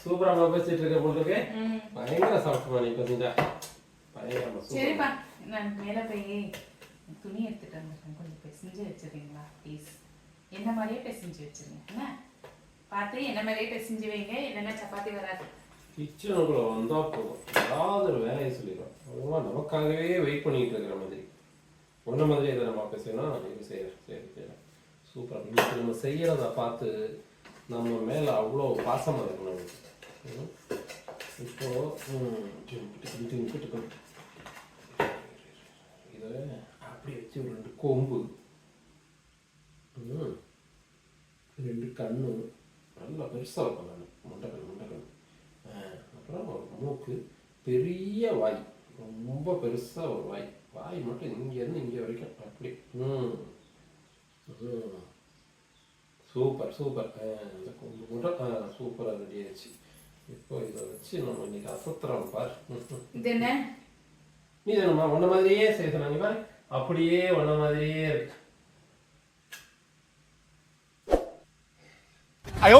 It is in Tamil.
சூப்பரா பேசிட்டு இருக்க போல இருக்கு. பயங்கர சாப்பிட்டு நீ பேசிட்டா. பயங்கரமா. சரிப்பா, நான் மேல போய் துணி எடுத்துட்டு வந்துட்டேன். கொஞ்சம் பிசைஞ்சு வச்சிருக்கீங்களா ப்ளீஸ்? என்ன மாதிரியே பிசைஞ்சு வச்சிருங்க. என்ன பார்த்து என்ன மாதிரியே பிசைஞ்சு வைங்க, இல்லைன்னா சப்பாத்தி வராது. கிச்சனுக்குள்ள வந்தா போதும், ஏதாவது ஒரு வேலையை சொல்லிடும். அதுவா நமக்காகவே வெயிட் பண்ணிட்டு இருக்கிற மாதிரி. ஒன்ன மாதிரி இதை நம்ம பேசணும், இது செய்யறேன். சரி சரி, சூப்பர். இன்னைக்கு நம்ம செய்யறத பார்த்து நம்ம மேல அவ்வளோ பாசமா இருக்கணும். இப்போ இதை அப்படி வச்சு ஒரு 2 கொம்பு, 2 கண்ணு நல்லா பெருசாக வைப்பேன் நான். முண்டைக்கண்ணு. அப்புறம் ஒரு மூக்கு, பெரிய வாய், ரொம்ப பெருசாக ஒரு வாய். வாய் மட்டும் இங்கேருந்து இங்கே வரைக்கும் அப்படி. Super super. இந்த கொம்பு மட்டும் சூப்பராக ரெடி ஆயிடுச்சு. இப்போ இதை வச்சு நம்ம இன்னைக்கு அசத்துறோம் பாரு. இது என்ன? நீ தானம்மா ஒன்ன மாதிரியே செய்ய சொன்னாங்க பாரு, அப்படியே ஒன்ன மாதிரியே இருக்கு. ஐயோ